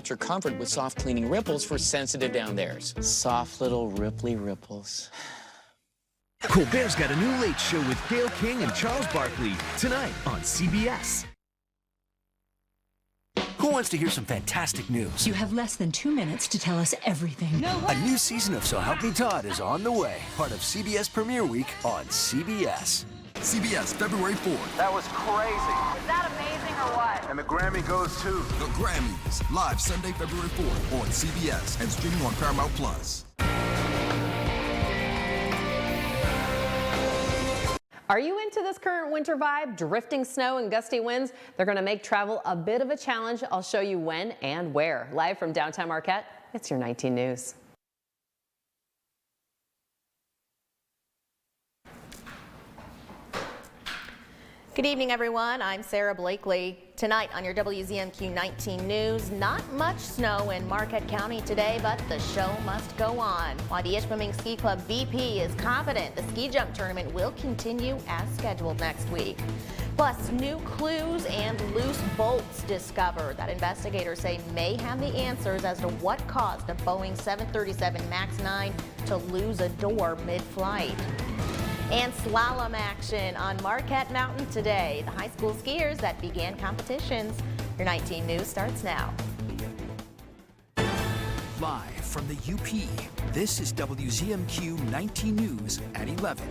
Ultra Comfort with soft cleaning ripples for sensitive down theres. Soft little ripply ripples. Colbert's got a new Late Show with Gayle King and Charles Barkley tonight on CBS. Who wants to hear some fantastic news? You have less than 2 minutes to tell us everything. A new season of So Help Me Todd is on the way. Part of CBS Premiere Week on CBS. CBS, February 4th. That was crazy. Was that amazing or what? And the Grammy goes to... The Grammys, live Sunday, February 4th on CBS and streaming on Paramount+. Are you into this current winter vibe? Drifting snow and gusty winds, they're going to make travel a bit of a challenge. I'll show you when and where. Live from downtown Marquette, it's your 19 News. Good evening, everyone. I'm Sarah Blakely. Tonight on your WZMQ 19 News, not much snow in Marquette County today, but the show must go on. While the Ishpeming Ski Club VP is confident the ski jump tournament will continue as scheduled next week. Plus, new clues and loose bolts discovered that investigators say may have the answers as to what caused a Boeing 737 MAX 9 to lose a door mid-flight. And slalom action on Marquette Mountain today. The high school skiers that began competitions. Your 19 News starts now. Live from the UP, this is WZMQ 19 News at 11.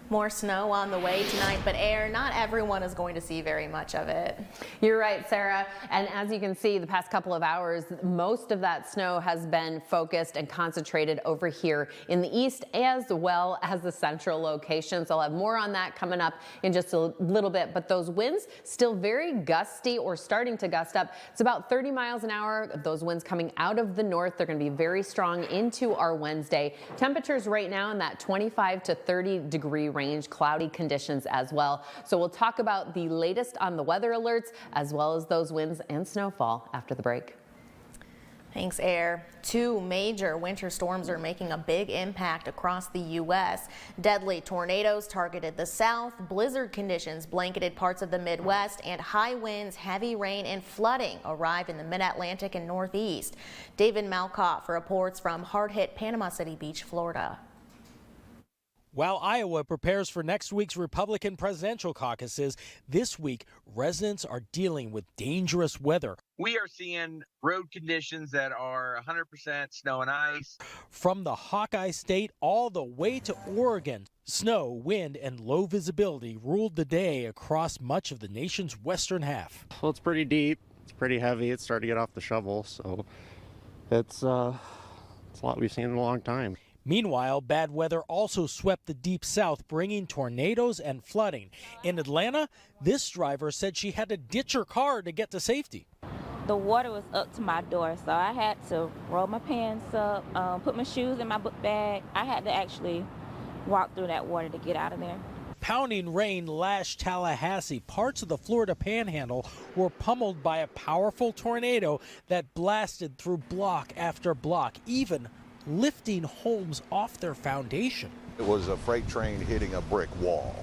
More snow on the way tonight, but not everyone is going to see very much of it. You're right, Sarah. And as you can see, the past couple of hours, most of that snow has been focused and concentrated over here in the east as well as the central locations. I'll have more on that coming up in just a little bit, but those winds still very gusty or starting to gust up. It's about 30 miles an hour. Those winds coming out of the north. They're going to be very strong into our Wednesday. Temperatures right now in that 25 to 30 degree range. Cloudy conditions as well. So we'll talk about the latest on the weather alerts as well as those winds and snowfall after the break. Thanks, Air. Two major winter storms are making a big impact across the U.S. Deadly tornadoes targeted the south, blizzard conditions blanketed parts of the Midwest, and high winds, heavy rain, and flooding arrived in the mid-Atlantic and Northeast. David Malkoff reports from hard-hit Panama City Beach, Florida. While Iowa prepares for next week's Republican presidential caucuses, this week residents are dealing with dangerous weather. We are seeing road conditions that are 100% snow and ice. From the Hawkeye State all the way to Oregon, snow, wind, and low visibility ruled the day across much of the nation's western half. Well, it's pretty deep, it's pretty heavy, it's starting to get off the shovel, so it's a lot we've seen in a long time. Meanwhile, bad weather also swept the deep south, bringing tornadoes and flooding. In Atlanta, this driver said she had to ditch her car to get to safety. The water was up to my door, so I had to roll my pants up, put my shoes in my book bag. I had to actually walk through that water to get out of there. Pounding rain lashed Tallahassee. Parts of the Florida Panhandle were pummeled by a powerful tornado that blasted through block after block, even lifting homes off their foundation. It was a freight train hitting a brick wall.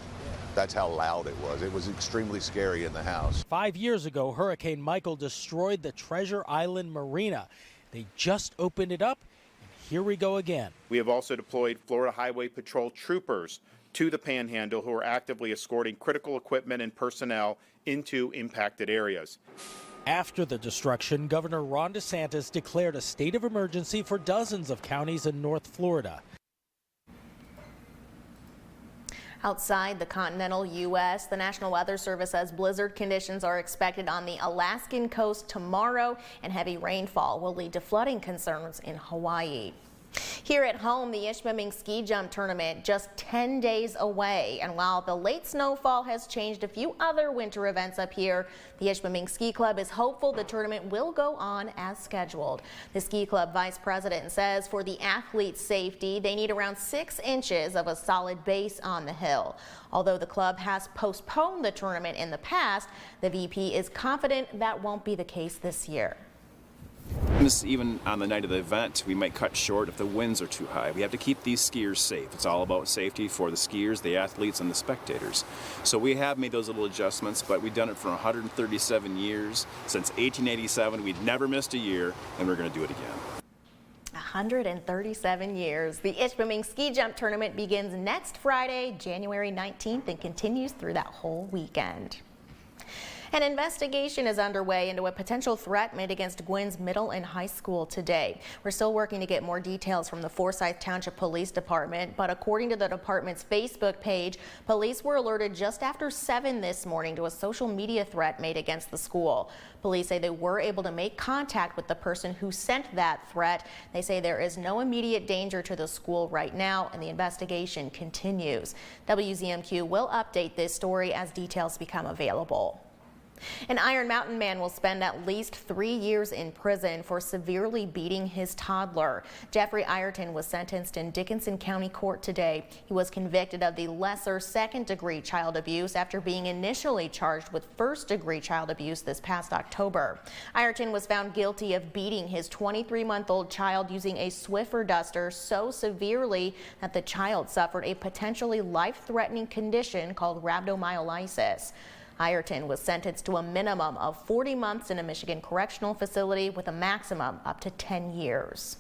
That's how loud it was. It was extremely scary in the house. 5 years ago, Hurricane Michael destroyed the Treasure Island Marina. They just opened it up, and here we go again. We have also deployed Florida Highway Patrol troopers to the Panhandle who are actively escorting critical equipment and personnel into impacted areas. After the destruction, Governor Ron DeSantis declared a state of emergency for dozens of counties in North Florida. Outside the continental U.S., the National Weather Service says blizzard conditions are expected on the Alaskan coast tomorrow, and heavy rainfall will lead to flooding concerns in Hawaii. Here at home, the Ishpeming Ski Jump Tournament just 10 days away. And while the late snowfall has changed a few other winter events up here, the Ishpeming Ski Club is hopeful the tournament will go on as scheduled. The ski club vice president says for the athletes' safety, they need around 6 inches of a solid base on the hill. Although the club has postponed the tournament in the past, the VP is confident that won't be the case this year. Even on the night of the event, we might cut short if the winds are too high. We have to keep these skiers safe. It's all about safety for the skiers, the athletes, and the spectators. So we have made those little adjustments, but we've done it for 137 years. Since 1887, we'd never missed a year, and we're going to do it again. 137 years. The Ishpeming Ski Jump Tournament begins next Friday, January 19th, and continues through that whole weekend. An investigation is underway into a potential threat made against Gwynn's middle and high school today. We're still working to get more details from the Forsyth Township Police Department, but according to the department's Facebook page, police were alerted just after 7 this morning to a social media threat made against the school. Police say they were able to make contact with the person who sent that threat. They say there is no immediate danger to the school right now, and the investigation continues. WZMQ will update this story as details become available. An Iron Mountain man will spend at least 3 years in prison for severely beating his toddler. Jeffrey Ireton was sentenced in Dickinson County Court today. He was convicted of the lesser second-degree child abuse after being initially charged with first-degree child abuse this past October. Ireton was found guilty of beating his 23-month-old child using a Swiffer duster so severely that the child suffered a potentially life-threatening condition called rhabdomyolysis. Ireton was sentenced to a minimum of 40 months in a Michigan correctional facility with a maximum up to 10 years.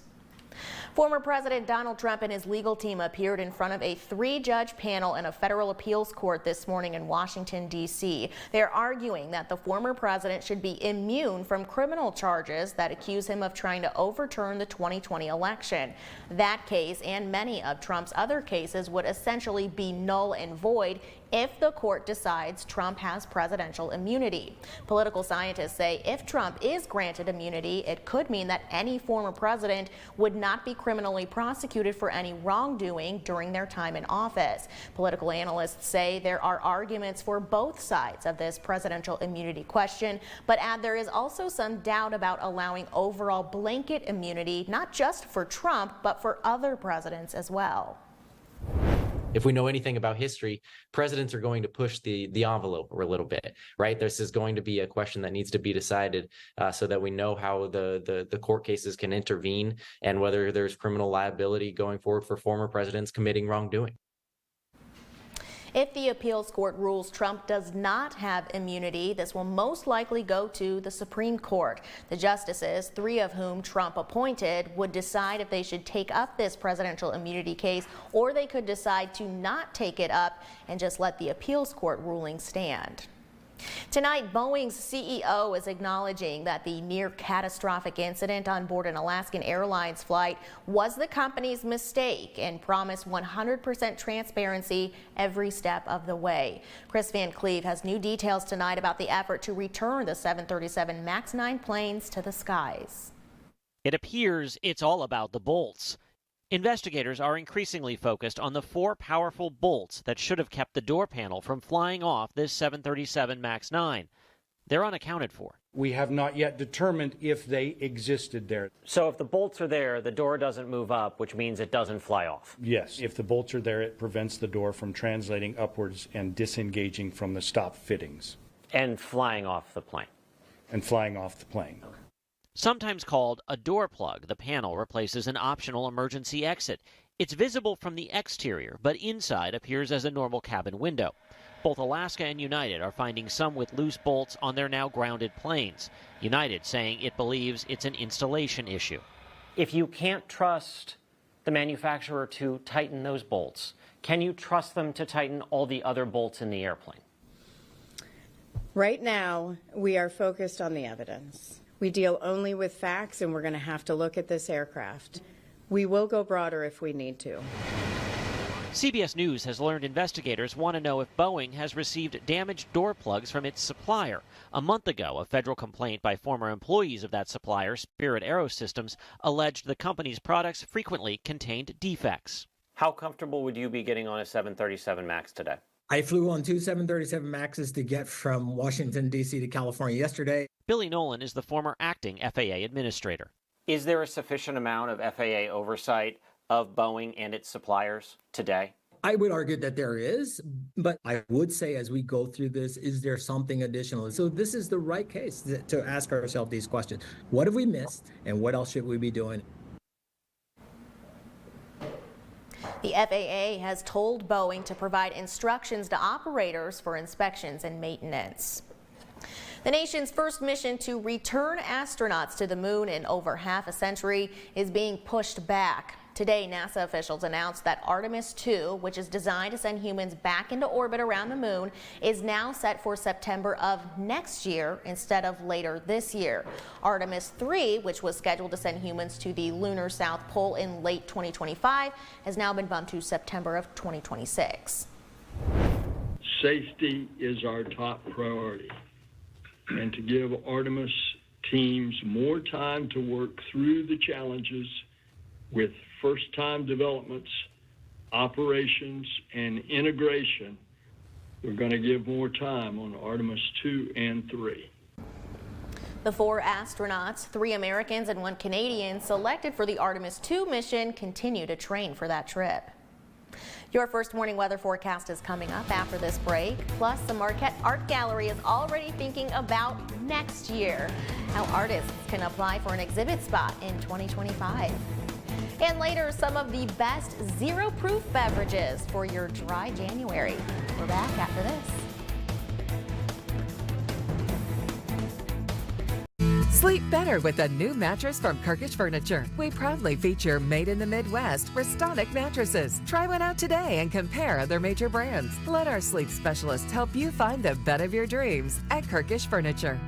Former President Donald Trump and his legal team appeared in front of a 3-judge panel in a federal appeals court this morning in Washington, D.C. They're arguing that the former president should be immune from criminal charges that accuse him of trying to overturn the 2020 election. That case and many of Trump's other cases would essentially be null and void if the court decides Trump has presidential immunity. Political scientists say if Trump is granted immunity, it could mean that any former president would not be criminally prosecuted for any wrongdoing during their time in office. Political analysts say there are arguments for both sides of this presidential immunity question, but add there is also some doubt about allowing overall blanket immunity, not just for Trump, but for other presidents as well. If we know anything about history, presidents are going to push the envelope a little bit, right? This is going to be a question that needs to be decided so that we know how the court cases can intervene and whether there's criminal liability going forward for former presidents committing wrongdoing. If the appeals court rules Trump does not have immunity, this will most likely go to the Supreme Court. The justices, 3 of whom Trump appointed, would decide if they should take up this presidential immunity case, or they could decide to not take it up and just let the appeals court ruling stand. Tonight, Boeing's CEO is acknowledging that the near catastrophic incident on board an Alaskan Airlines flight was the company's mistake and promised 100% transparency every step of the way. Chris Van Cleve has new details tonight about the effort to return the 737 MAX 9 planes to the skies. It appears it's all about the bolts. Investigators are increasingly focused on the 4 powerful bolts that should have kept the door panel from flying off this 737 MAX 9. They're unaccounted for. We have not yet determined if they existed there. So if the bolts are there, the door doesn't move up, which means it doesn't fly off? Yes. If the bolts are there, it prevents the door from translating upwards and disengaging from the stop fittings. And flying off the plane? And flying off the plane. Okay. Sometimes called a door plug, the panel replaces an optional emergency exit. It's visible from the exterior, but inside appears as a normal cabin window. Both Alaska and United are finding some with loose bolts on their now grounded planes. United saying it believes it's an installation issue. If you can't trust the manufacturer to tighten those bolts, can you trust them to tighten all the other bolts in the airplane? Right now, we are focused on the evidence. We deal only with facts, and we're going to have to look at this aircraft. We will go broader if we need to. CBS News has learned investigators want to know if Boeing has received damaged door plugs from its supplier. A month ago, a federal complaint by former employees of that supplier, Spirit Aerosystems, alleged the company's products frequently contained defects. How comfortable would you be getting on a 737 MAX today? I flew on 2 737 MAXs to get from Washington, D.C. to California yesterday. Billy Nolan is the former acting FAA administrator. Is there a sufficient amount of FAA oversight of Boeing and its suppliers today? I would argue that there is, but I would say as we go through this, is there something additional? So this is the right case to ask ourselves these questions. What have we missed and what else should we be doing? The FAA has told Boeing to provide instructions to operators for inspections and maintenance. The nation's first mission to return astronauts to the moon in over half a century is being pushed back. Today, NASA officials announced that Artemis 2, which is designed to send humans back into orbit around the moon, is now set for September of next year instead of later this year. Artemis 3, which was scheduled to send humans to the lunar South Pole in late 2025, has now been bumped to September of 2026. Safety is our top priority, and to give Artemis teams more time to work through the challenges with first-time developments, operations, and integration, we're going to give more time on Artemis 2 and 3. The 4 astronauts, 3 Americans and 1 Canadian, selected for the Artemis 2 mission continue to train for that trip. Your first morning weather forecast is coming up after this break. Plus, the Marquette Art Gallery is already thinking about next year, how artists can apply for an exhibit spot in 2025. And later, some of the best zero-proof beverages for your dry January. We're back after this. Sleep better with a new mattress from Kirkish Furniture. We proudly feature Made in the Midwest Restonic mattresses. Try one out today and compare other major brands. Let our sleep specialist help you find the bed of your dreams at Kirkish Furniture.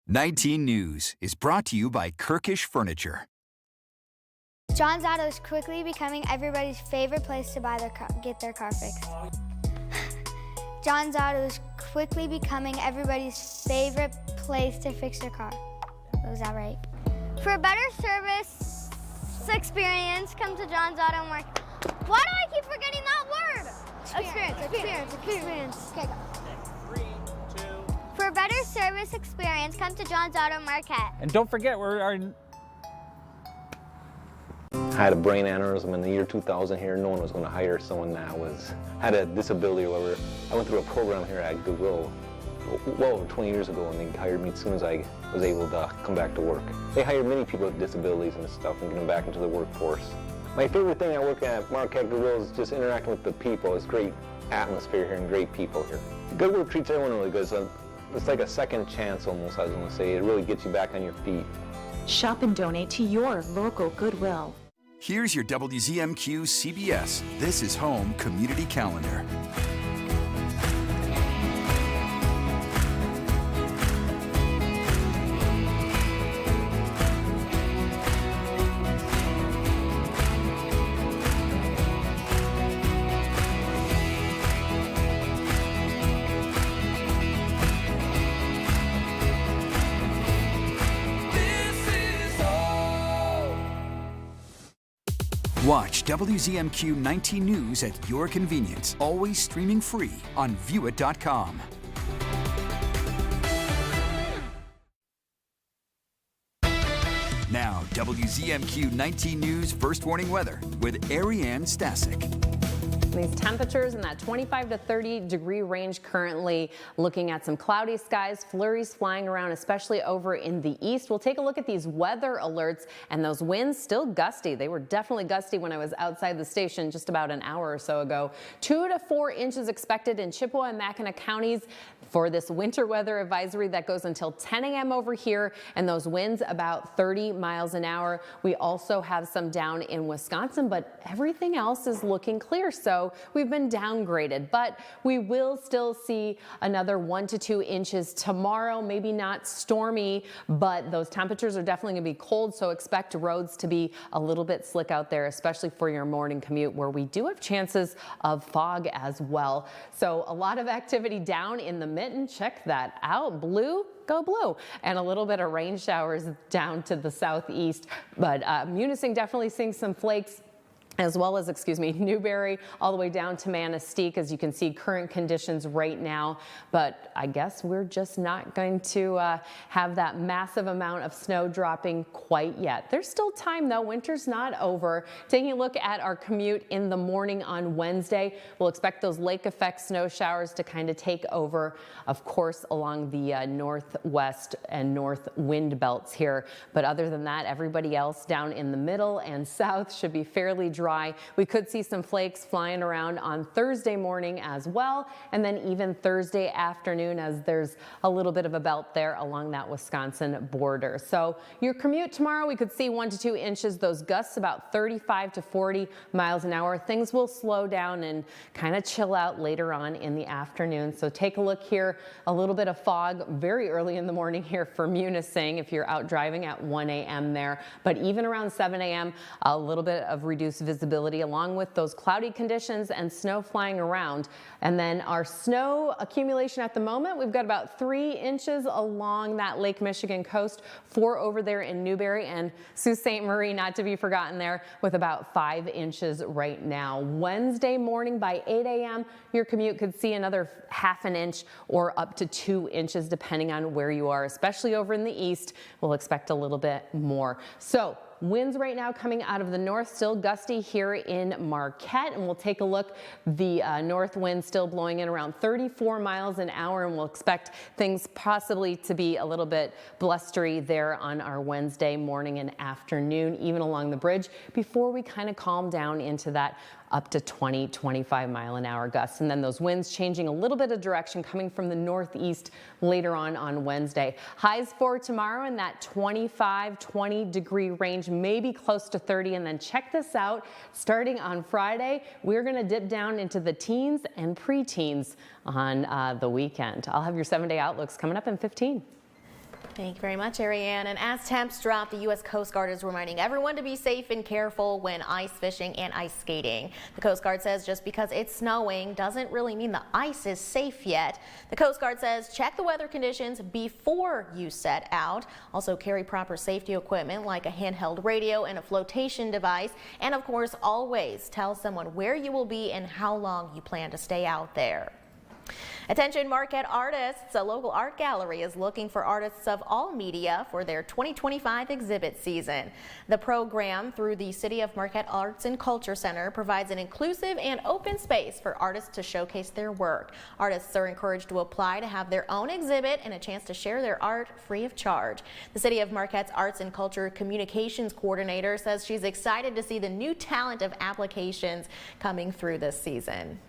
19 News is brought to you by Kirkish Furniture. John's Auto is quickly becoming everybody's favorite place to get their car fixed. John's Auto is quickly becoming everybody's favorite place to fix their car. Was that right? For a better service experience, come to John's Auto Market. Why do I keep forgetting that word? Experience. Okay, go. 3, 2. For a better service experience, come to John's Auto Market. And don't forget, I had a brain aneurysm in the year 2000 here. No one was going to hire someone that had a disability or whatever. I went through a program here at Goodwill well over 20 years ago, and they hired me as soon as I was able to come back to work. They hired many people with disabilities and stuff and get them back into the workforce. My favorite thing I work at Marquette Goodwill is just interacting with the people. It's great atmosphere here and great people here. Goodwill treats everyone really good, so it's like a second chance almost, I was going to say. It really gets you back on your feet. Shop and donate to your local Goodwill. Here's your WZMQ CBS This is Home Community Calendar. Watch WZMQ 19 News at your convenience, always streaming free on viewit.com. Now, WZMQ 19 News First Warning Weather with Ariane Stasic. These temperatures in that 25 to 30 degree range currently, looking at some cloudy skies, flurries flying around, especially over in the east. We'll take a look at these weather alerts, and those winds still gusty. They were definitely gusty when I was outside the station just about an hour or so ago. 2 to 4 inches expected in Chippewa and Mackinac counties for this winter weather advisory that goes until 10 a.m. over here, and those winds about 30 miles an hour. We also have some down in Wisconsin, but everything else is looking clear. So we've been downgraded, but we will still see another 1 to 2 inches tomorrow. Maybe not stormy, but those temperatures are definitely going to be cold. So expect roads to be a little bit slick out there, especially for your morning commute, where we do have chances of fog as well. So a lot of activity down in the mitten. Check that out. Blue. Go blue. And a little bit of rain showers down to the southeast, but Munising definitely seeing some flakes. as well as, Newberry, all the way down to Manistee, as you can see current conditions right now. But I guess we're just not going to have that massive amount of snow dropping quite yet. There's still time though. Winter's not over. Taking a look at our commute in the morning on Wednesday, we'll expect those lake effect snow showers to kind of take over, of course, along the northwest and north wind belts here. But other than that, everybody else down in the middle and south should be fairly dry. We could see some flakes flying around on Thursday morning as well, and then even Thursday afternoon, as there's a little bit of a belt there along that Wisconsin border. So your commute tomorrow, we could see 1 to 2 inches, those gusts about 35 to 40 miles an hour. Things will slow down and kind of chill out later on in the afternoon. So take a look here, a little bit of fog very early in the morning here for Munising if you're out driving at 1 a.m. there, but even around 7 a.m., a little bit of reduced visibility along with those cloudy conditions and snow flying around. And then our snow accumulation at the moment, we've got about 3 inches along that Lake Michigan coast, 4 over there in Newberry, and Sault Ste. Marie, not to be forgotten there, with about 5 inches right now. Wednesday morning by 8 a.m., your commute could see another ½ an inch or up to 2 inches depending on where you are, especially over in the east. We'll expect a little bit more. So winds right now coming out of the north, still gusty here in Marquette, and we'll take a look. The north wind still blowing in around 34 miles an hour, and we'll expect things possibly to be a little bit blustery there on our Wednesday morning and afternoon, even along the bridge, before we kind of calm down into that up to 20, 25 mile an hour gusts. And then those winds changing a little bit of direction coming from the northeast later on Wednesday. Highs for tomorrow in that 25, 20 degree range, maybe close to 30. And then check this out, starting on Friday, we're going to dip down into the teens and preteens on the weekend. I'll have your 7-day outlooks coming up in 15. Thank you very much, Ariane. And as temps drop, the U.S. Coast Guard is reminding everyone to be safe and careful when ice fishing and ice skating. The Coast Guard says just because it's snowing doesn't really mean the ice is safe yet. The Coast Guard says check the weather conditions before you set out. Also carry proper safety equipment like a handheld radio and a flotation device. And of course, always tell someone where you will be and how long you plan to stay out there. Attention Marquette artists, a local art gallery is looking for artists of all media for their 2025 exhibit season. The program through the City of Marquette Arts and Culture Center provides an inclusive and open space for artists to showcase their work. Artists are encouraged to apply to have their own exhibit and a chance to share their art free of charge. The City of Marquette's Arts and Culture Communications Coordinator says she's excited to see the new talent of applications coming through this season.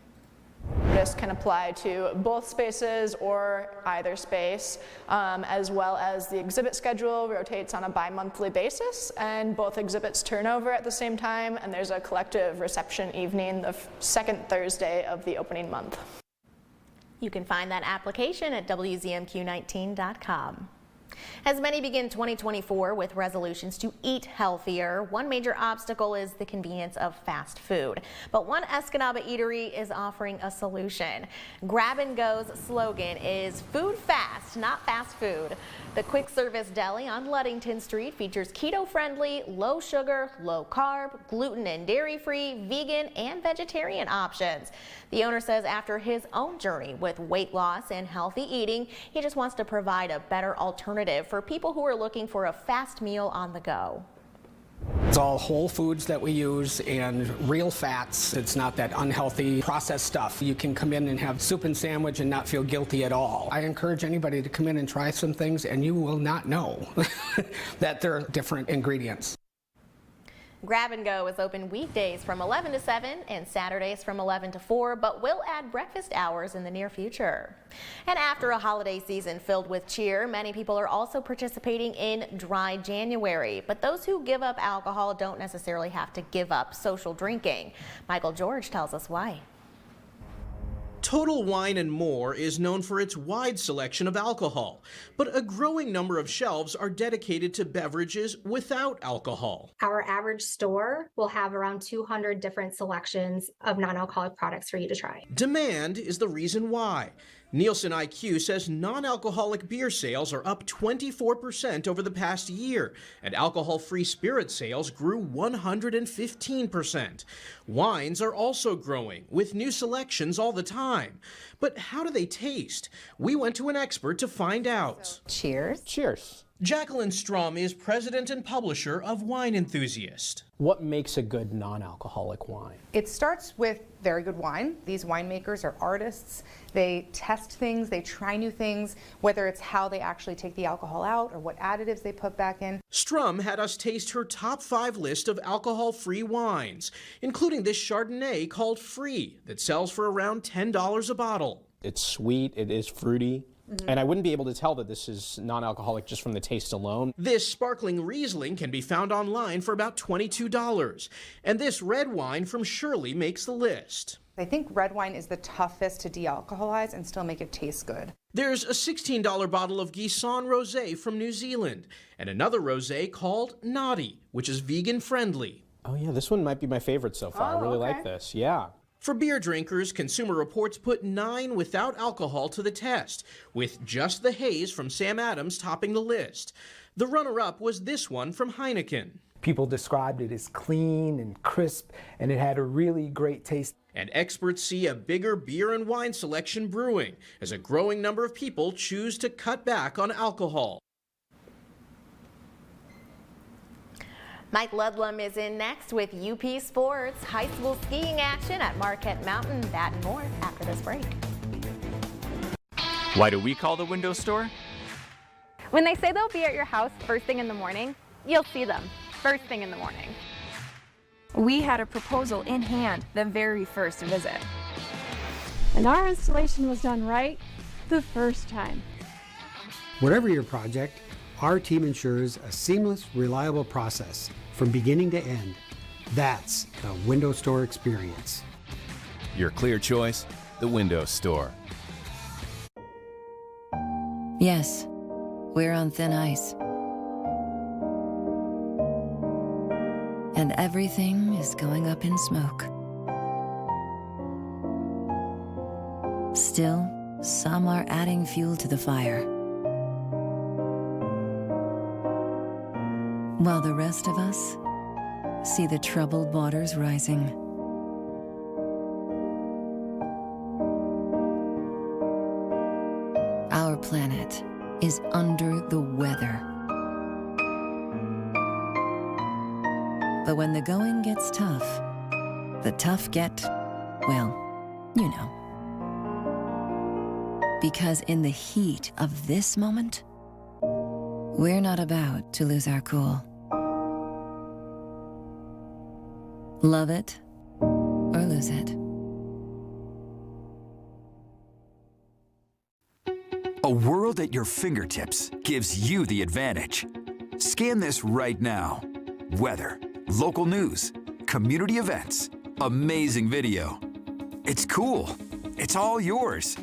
Artists can apply to both spaces or either space, as well as the exhibit schedule rotates on a bi-monthly basis, and both exhibits turn over at the same time, and there's a collective reception evening the second Thursday of the opening month. You can find that application at WZMQ19.com. As many begin 2024 with resolutions to eat healthier, one major obstacle is the convenience of fast food. But one Escanaba eatery is offering a solution. Grab and Go's slogan is food fast, not fast food. The quick service deli on Ludington Street features keto-friendly, low sugar, low carb, gluten and dairy-free, vegan and vegetarian options. The owner says after his own journey with weight loss and healthy eating, he just wants to provide a better alternative for people who are looking for a fast meal on the go. It's all whole foods that we use and real fats. It's not that unhealthy processed stuff. You can come in and have soup and sandwich and not feel guilty at all. I encourage anybody to come in and try some things and you will not know that they're different ingredients. Grab and Go is open weekdays from 11 to 7 and Saturdays from 11 to 4, but will add breakfast hours in the near future. And after a holiday season filled with cheer, many people are also participating in Dry January. But those who give up alcohol don't necessarily have to give up social drinking. Michael George tells us why. Total Wine & More is known for its wide selection of alcohol, but a growing number of shelves are dedicated to beverages without alcohol. Our average store will have around 200 different selections of non-alcoholic products for you to try. Demand is the reason why. Nielsen IQ says non-alcoholic beer sales are up 24% over the past year, and alcohol-free spirit sales grew 115%. Wines are also growing, with new selections all the time. But how do they taste? We went to an expert to find out. Cheers. Cheers. Jacqueline Strom is president and publisher of Wine Enthusiast. What makes a good non-alcoholic wine? It starts with very good wine. These winemakers are artists. They test things, they try new things, whether it's how they actually take the alcohol out or what additives they put back in. Strum had us taste her top 5 list of alcohol-free wines, including this Chardonnay called Free that sells for around $10 a bottle. It's sweet, it is fruity. And I wouldn't be able to tell that this is non-alcoholic just from the taste alone. This sparkling Riesling can be found online for about $22. And this red wine from Shirley makes the list. I think red wine is the toughest to de-alcoholize and still make it taste good. There's a $16 bottle of Guisan Rosé from New Zealand, and another rosé called Naughty, which is vegan friendly. Oh yeah, this one might be my favorite so far. I really like this, yeah. For beer drinkers, Consumer Reports put 9 without alcohol to the test, with just the haze from Sam Adams topping the list. The runner-up was this one from Heineken. People described it as clean and crisp, and it had a really great taste. And experts see a bigger beer and wine selection brewing as a growing number of people choose to cut back on alcohol. Mike Ludlam is in next with UP Sports, high school skiing action at Marquette Mountain. That and more after this break. Why do we call the window store? When they say they'll be at your house first thing in the morning, you'll see them first thing in the morning. We had a proposal in hand the very first visit. And our installation was done right the first time. Whatever your project, our team ensures a seamless, reliable process from beginning to end. That's the window store experience. Your clear choice, the window store. Yes, we're on thin ice. And everything is going up in smoke. Still, some are adding fuel to the fire. While the rest of us see the troubled waters rising. Our planet is under the weather. But when the going gets tough, the tough get, well, you know. Because in the heat of this moment, we're not about to lose our cool. Love it or lose it. A world at your fingertips gives you the advantage. Scan this right now. Weather, local news, community events, amazing video. It's cool. It's all yours.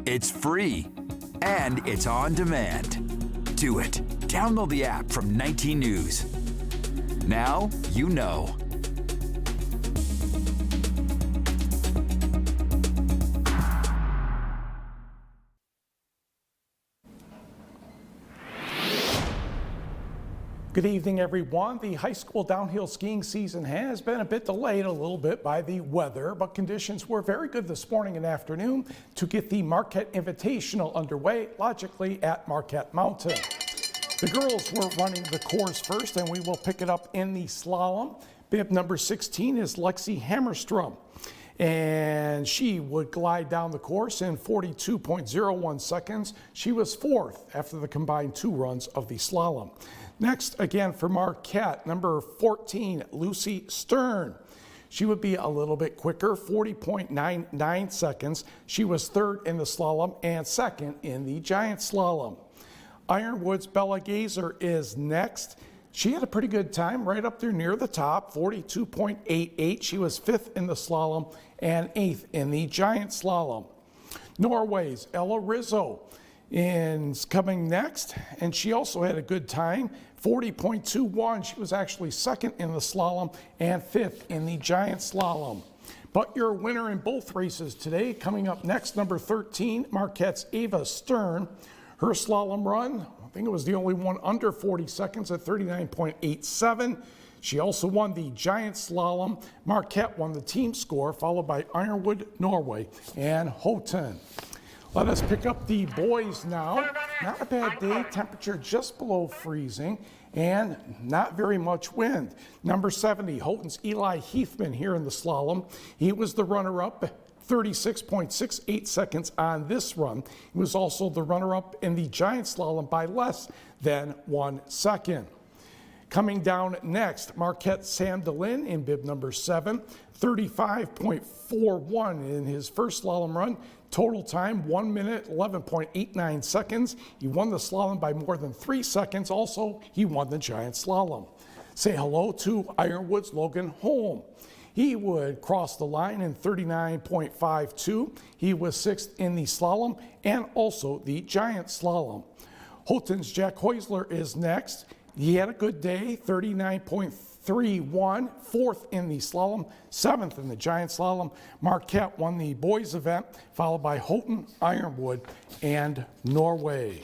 It's free. And it's on demand. Do it. Download the app from 19 News. Now you know. Good evening, everyone. The high school downhill skiing season has been a bit delayed a little bit by the weather, but conditions were very good this morning and afternoon to get the Marquette Invitational underway, logically at Marquette Mountain. The girls were running the course first, and we will pick it up in the slalom. Bib number 16 is Lexi Hammerstrom, and she would glide down the course in 42.01 seconds. She was fourth after the combined 2 runs of the slalom. Next, again for Marquette, number 14, Lucy Stern. She would be a little bit quicker, 40.99 seconds. She was third in the slalom and second in the giant slalom. Ironwood's Bella Gazer is next. She had a pretty good time right up there near the top, 42.88. She was fifth in the slalom and eighth in the giant slalom. Norway's Ella Rizzo is coming next, and she also had a good time, 40.21. She was actually second in the slalom and fifth in the giant slalom. But your winner in both races today, coming up next, number 13, Marquette's Ava Stern. Her slalom run, I think it was the only one under 40 seconds at 39.87. She also won the giant slalom. Marquette won the team score, followed by Ironwood, Norway, and Houghton. Let us pick up the boys now. Not a bad day, temperature just below freezing, and not very much wind. Number 70, Houghton's Eli Heathman here in the slalom. He was the runner-up, 36.68 seconds on this run. He was also the runner-up in the giant slalom by less than 1 second. Coming down next, Marquette Sam DeLynn in bib number 7, 35.41 in his first slalom run. Total time, 1 minute, 11.89 seconds. He won the slalom by more than 3 seconds. Also, he won the giant slalom. Say hello to Ironwood's Logan Holm. He would cross the line in 39.52. He was 6th in the slalom and also the giant slalom. Houghton's Jack Heusler is next. He had a good day, 39.31, 4th in the slalom, 7th in the giant slalom. Marquette won the boys event, followed by Houghton, Ironwood, and Norway.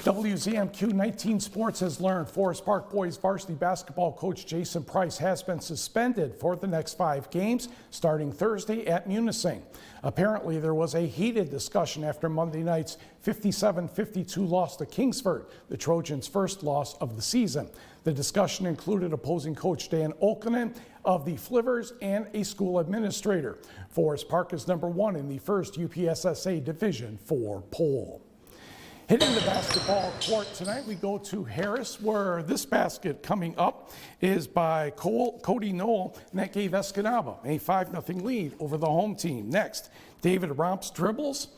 WZMQ 19 Sports has learned Forest Park boys varsity basketball coach Jason Price has been suspended for the next 5 games starting Thursday at Munising. Apparently there was a heated discussion after Monday night's 57-52 loss to Kingsford, the Trojans' first loss of the season. The discussion included opposing coach Dan Olkinen of the Flivers and a school administrator. Forest Park is number 1 in the first UPSSA Division 4 poll. Hitting the basketball court tonight, we go to Harris, where this basket coming up is by Cody Knoll, and that gave Escanaba a 5-0 lead over the home team. Next, David Romps dribbles,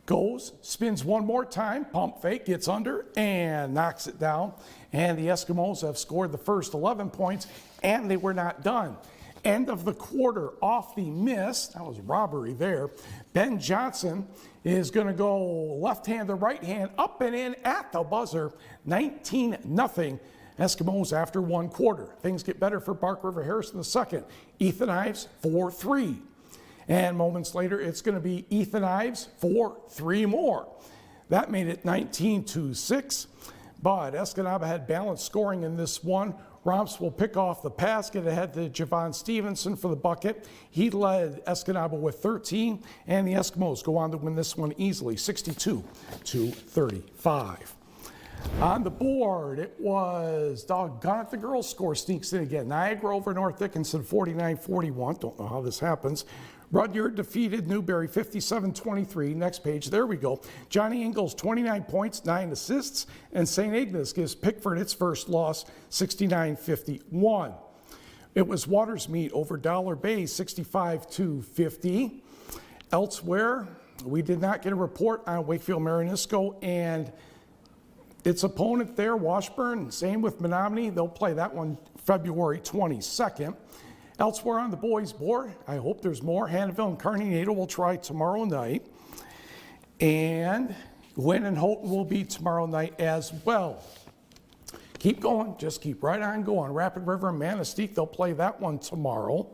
goes, spins one more time, pump fake, gets under, and knocks it down. And the Eskimos have scored the first 11 points, and they were not done. End of the quarter off the miss, that was robbery there. Ben Johnson is going to go left hand to right hand, up and in at the buzzer, 19-0. Eskimos after 1 quarter. Things get better for Bark River Harris in the second. Ethan Ives for 3. And moments later, it's going to be Ethan Ives for 3 more. That made it 19-6. But Escanaba had balanced scoring in this one. Romps will pick off the pass, get ahead to Javon Stevenson for the bucket. He led Escanaba with 13, and the Eskimos go on to win this one easily, 62-35. On the board, it was, doggone it, the girls' score sneaks in again. Niagara over North Dickinson, 49-41. Don't know how this happens. Rudyard defeated Newberry 57-23. Next page, there we go. Johnny Ingles, 29 points, 9 assists, and St. Ignace gives Pickford its first loss, 69-51. It was Watersmeet over Dollar Bay, 65-50. Elsewhere, we did not get a report on Wakefield Marinisco and its opponent there, Washburn. Same with Menominee. They'll play that one February 22nd. Elsewhere on the boys' board, I hope there's more. Hannahville and Kearney Natal will try tomorrow night. And Wynn and Houghton will be tomorrow night as well. Keep going. Just keep right on going. Rapid River and Manistee, they'll play that one tomorrow.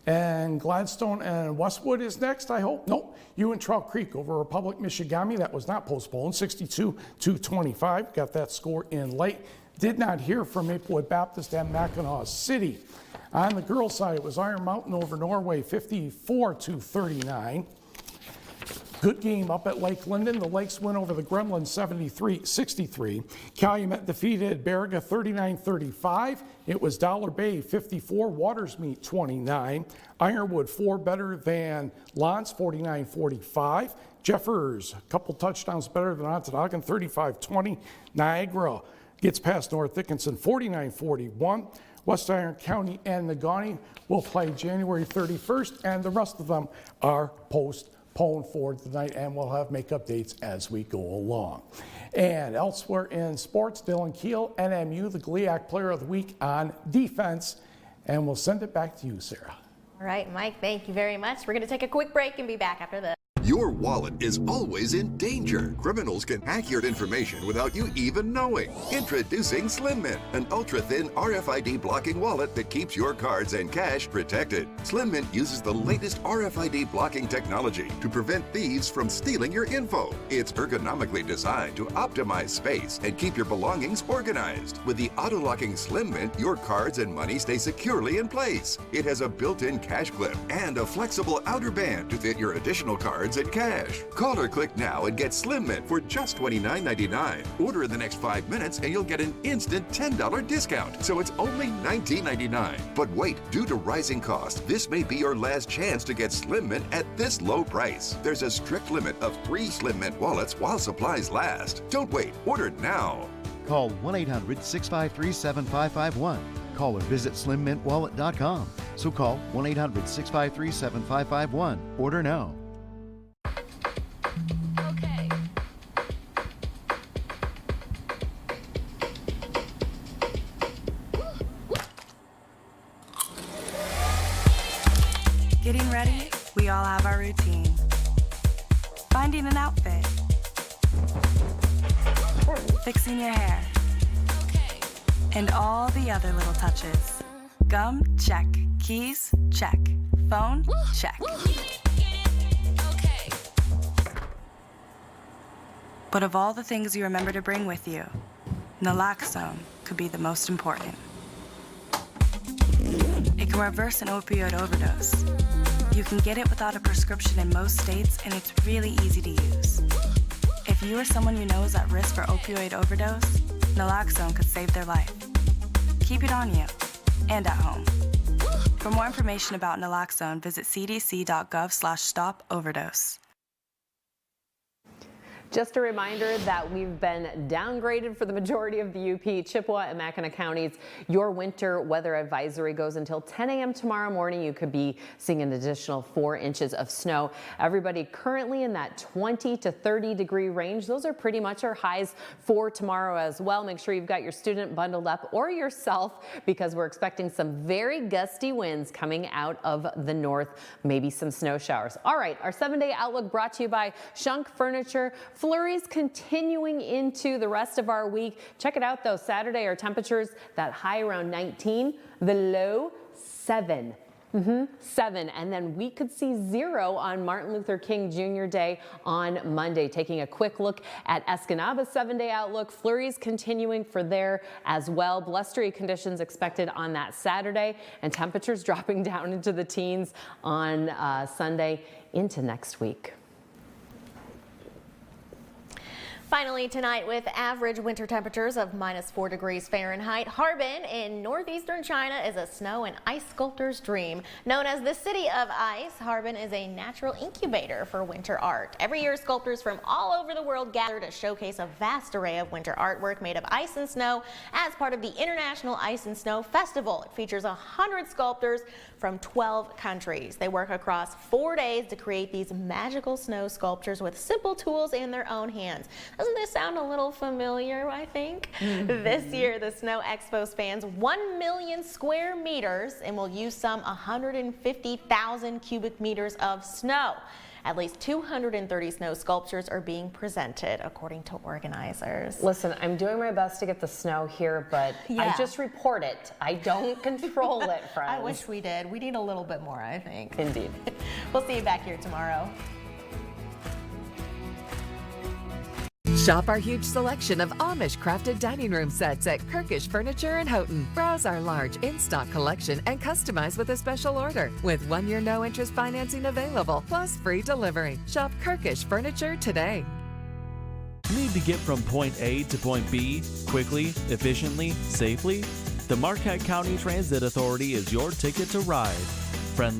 And Gladstone and Westwood is next, I hope. Nope. Ewan Trout Creek over Republic Michigami. That was not postponed. 62-25. Got that score in late. Did not hear from Maplewood Baptist and Mackinac City. On the girls' side, it was Iron Mountain over Norway, 54-39. Good game up at Lake Linden. The Lakes win over the Gremlins, 73-63. Calumet defeated Baraga, 39-35. It was Dollar Bay, 54. Watersmeet, 29. Ironwood, 4 better than Lance, 49-45. Jeffers, a couple touchdowns better than Ontonagon, 35-20. Niagara gets past North Dickinson, 49-41. West Iron County and Negaunee will play January 31st, and the rest of them are postponed for tonight, and we'll have make-up dates as we go along. And elsewhere in sports, Dylan Keel, NMU, the GLIAC Player of the Week on defense, and we'll send it back to you, Sarah. All right, Mike, thank you very much. We're going to take a quick break and be back after this. Your wallet is always in danger. Criminals can hack your information without you even knowing. Introducing Slim Mint, an ultra-thin RFID blocking wallet that keeps your cards and cash protected. Slim Mint uses the latest RFID blocking technology to prevent thieves from stealing your info. It's ergonomically designed to optimize space and keep your belongings organized. With the auto-locking Slim Mint, your cards and money stay securely in place. It has a built-in cash clip and a flexible outer band to fit your additional cards and cash. Call or click now and get Slim Mint for just $29.99. Order in the next 5 minutes and you'll get an instant $10 discount. So it's only $19.99. But wait, due to rising costs, this may be your last chance to get Slim Mint at this low price. There's a strict limit of 3 Slim Mint wallets while supplies last. Don't wait, order now. Call 1-800-653-7551. Call or visit slimmintwallet.com. So call 1-800-653-7551. Order now. Okay. Getting ready, we all have our routine. Finding an outfit. Fixing your hair. And all the other little touches. Gum, check. Keys, check. Phone, check. But of all the things you remember to bring with you, naloxone could be the most important. It can reverse an opioid overdose. You can get it without a prescription in most states, and it's really easy to use. If you or someone you know is at risk for opioid overdose, naloxone could save their life. Keep it on you and at home. For more information about naloxone, visit cdc.gov/stop-overdose. Just a reminder that we've been downgraded for the majority of the UP, Chippewa, and Mackinac counties. Your winter weather advisory goes until 10 a.m. tomorrow morning. You could be seeing an additional 4 inches of snow. Everybody currently in that 20 to 30 degree range. Those are pretty much our highs for tomorrow as well. Make sure you've got your student bundled up or yourself, because we're expecting some very gusty winds coming out of the north, maybe some snow showers. All right, our 7-day outlook brought to you by Shunk Furniture. Flurries continuing into the rest of our week. Check it out though. Saturday, our temperatures, that high around 19, the low 7. 7, and then we could see 0 on Martin Luther King Jr. Day on Monday. Taking a quick look at Escanaba's 7-day outlook, flurries continuing for there as well. Blustery conditions expected on that Saturday, and temperatures dropping down into the teens on Sunday into next week. Finally tonight, with average winter temperatures of -4 degrees Fahrenheit, Harbin in northeastern China is a snow and ice sculptor's dream. Known as the City of Ice, Harbin is a natural incubator for winter art. Every year, sculptors from all over the world gather to showcase a vast array of winter artwork made of ice and snow as part of the International Ice and Snow Festival. It features 100 sculptors from 12 countries. They work across 4 days to create these magical snow sculptures with simple tools in their own hands. Doesn't this sound a little familiar, I think? This year, the Snow Expo spans 1 million square meters and will use some 150,000 cubic meters of snow. At least 230 snow sculptures are being presented, according to organizers. Listen, I'm doing my best to get the snow here, but I just report it. I don't control it, friends. I wish we did. We need a little bit more, I think. Indeed. We'll see you back here tomorrow. Shop our huge selection of Amish-crafted dining room sets at Kirkish Furniture in Houghton. Browse our large in-stock collection and customize with a special order. With 1-year no-interest financing available, plus free delivery. Shop Kirkish Furniture today. Need to get from point A to point B quickly, efficiently, safely? The Marquette County Transit Authority is your ticket to ride. Friendly